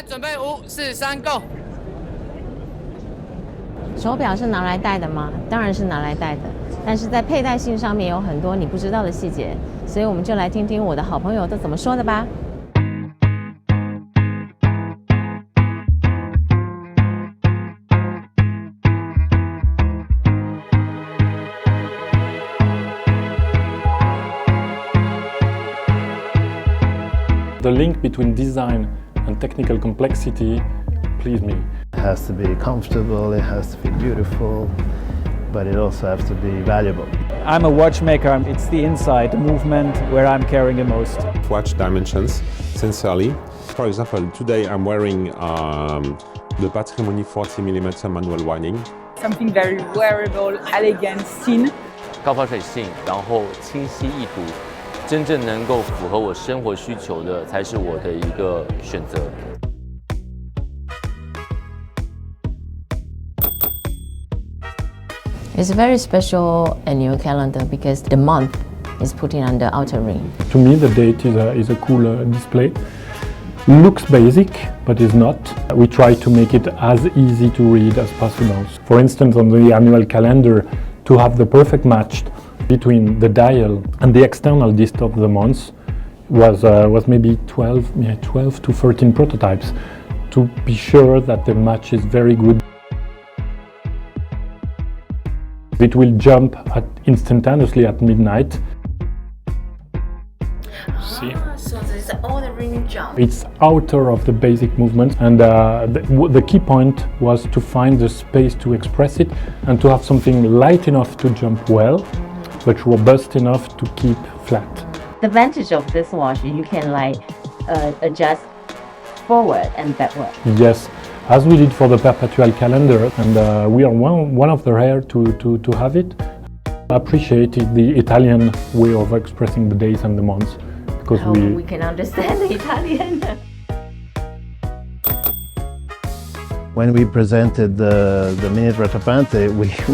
来，准备5、4、3 ，Go！ 手表是拿来戴的吗？当然是拿来戴的，但是在佩戴性上面有很多你不知道的细节，所以我们就来听听我的好朋友都怎么说的吧。The link between design and technical complexity please me. It has to be comfortable, it has to be beautiful, but it also has to be valuable. I'm a watchmaker. It's the inside, the movement, where I'm caring the most. Watch dimensions sincerely. For example, today I'm wearing the Patrimony 40mm manual winding. Something very wearable, elegant, thin. 高防水性，然后清晰易读，真正能够符合我生活需求的，才是我的一个选择。It's a very special annual calendar because the month is put in on the outer ring. To me, the date is a cool display. Looks basic, but is not. We try to make it as easy to read as possible. For instance, on the annual calendar, to have the perfect match between the dial and the external disc of the month was maybe 12 to 13 prototypes to be sure that the match is very good. It will jump instantaneously at midnight. See? So there's all the ring jump. It's outer of the basic movement, and the key point was to find the space to express it and to have something light enough to jump well, but robust enough to keep flat. The advantage of this watch, you can adjust forward and backward. Yes, as we did for the perpetual calendar, and we are one of the rare to have it. I appreciated the Italian way of expressing the days and the months, because we can understand the Italian. When we presented the Minute Rattrapante,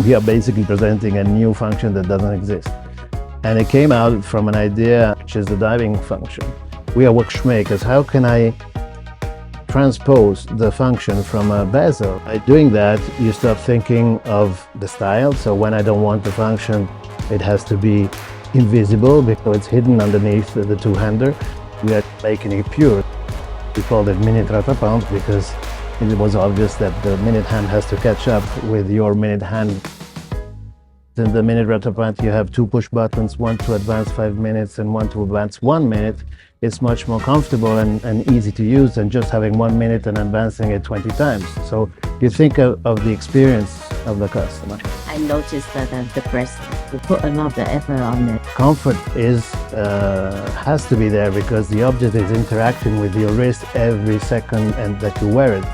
we are basically presenting a new function that doesn't exist. And it came out from an idea, which is the diving function. We are watchmakers. How can I transpose the function from a bezel? By doing that, you start thinking of the style. So when I don't want the function, it has to be invisible because it's hidden underneath the two-hander. We are making it pure. We called it Minute Rattrapante because it was obvious that the minute hand has to catch up with your minute hand. In the Minute Rattrapante, you have 2 push buttons, one to advance 5 minutes and one to advance 1 minute. It's much more comfortable and easy to use than just having 1 minute and advancing it 20 times. So you think of the experience of the customer. I noticed that the bracelet, we put a lot of the effort on it. Comfort has to be there because the object is interacting with your wrist every second and that you wear it.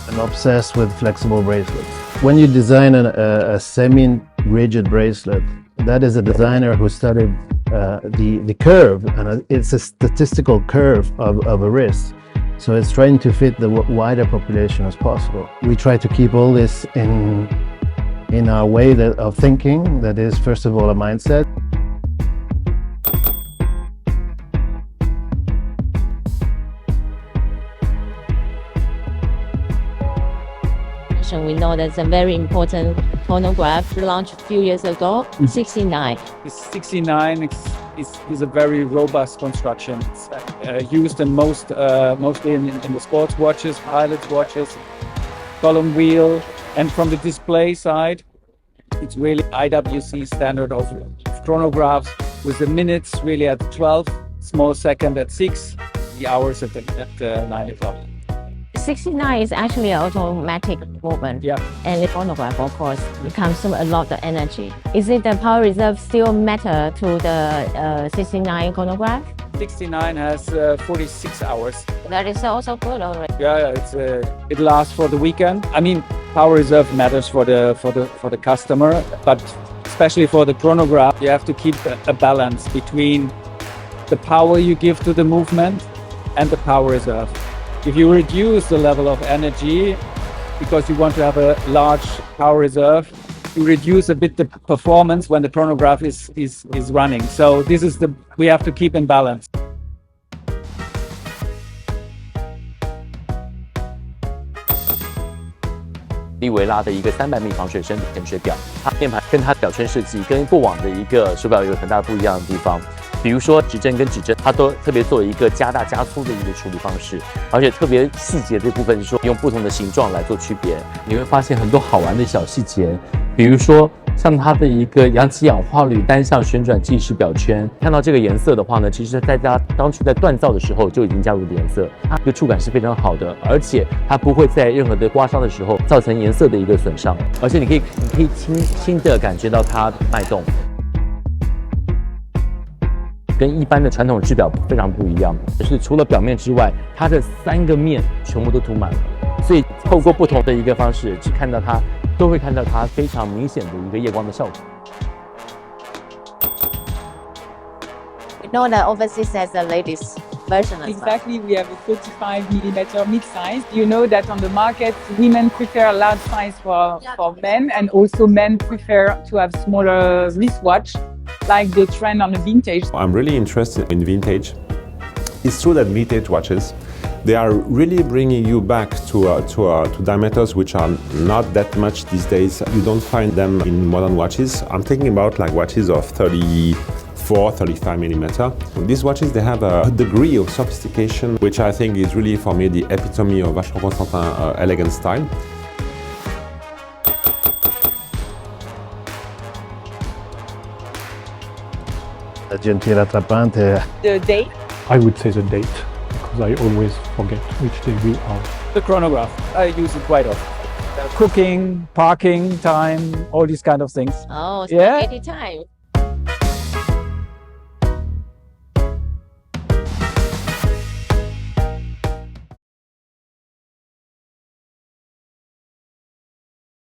I'm obsessed with flexible bracelets. When you design a semi-rigid bracelet, that is a designer who studied the curve, and it's a statistical curve of a wrist. So it's trying to fit the wider population as possible. We try to keep all this in our way of thinking, that is, first of all, a mindset. We know that's a very important chronograph launched a few years ago, 69. This 69 is a very robust construction. It's used in mostly in the sports watches, pilots' watches, column wheel, and from the display side, it's really IWC standard of chronographs with the minutes really at 12, small second at 6, the hours at 9 o'clock. 69 is actually an automatic movement. Yeah. And the chronograph, of course, it consumes a lot of energy. Is it the power reserve still matter to the 69 chronograph? 69 has 46 hours. That is also good already. Yeah, it lasts for the weekend. I mean, power reserve matters for the customer, but especially for the chronograph, you have to keep a balance between the power you give to the movement and the power reserve. If you reduce the level of energy because you want to have a large power reserve, you reduce a bit the performance when the chronograph is running. So this is we have to keep in balance. 利维拉的一个300米防水深潜水表，它面盘跟它表圈设计跟过往的一个手表有很大不一样的地方。比如说指针跟指针，它都特别做了一个加大加粗的一个处理方式，而且特别细节这部分是说用不同的形状来做区别。你会发现很多好玩的小细节，比如说像它的一个阳极氧化铝单向旋转计时表圈，看到这个颜色的话呢，其实在它当初在锻造的时候就已经加入的颜色，它的触感是非常好的，而且它不会在任何的刮伤的时候造成颜色的一个损伤，而且你可以轻轻的感觉到它脉动。跟一般的传统制表非常不一样，就是除了表面之外，它的3个面全部都涂满了，所以透过不同的一个方式去看到它，都会看到它非常明显的一个夜光的效果。We know that overseas has the latest version as well. Exactly, we have a 35mm mid-size. You know that on the market, women prefer large size for men, and also men prefer to have smaller wristwatch, like the trend on the vintage. I'm really interested in vintage. It's true that vintage watches, they are really bringing you back to diameters which are not that much these days. You don't find them in modern watches. I'm thinking about like watches of 35mm. These watches, they have a degree of sophistication, which I think is really for me the epitome of Vacheron Constantin elegant style. La gentile attrappante. The date. I would say the date, because I always forget which day we are. The chronograph, I use it quite often. Cooking, parking time, all these kind of things. Oh, Yeah. spaghetti time.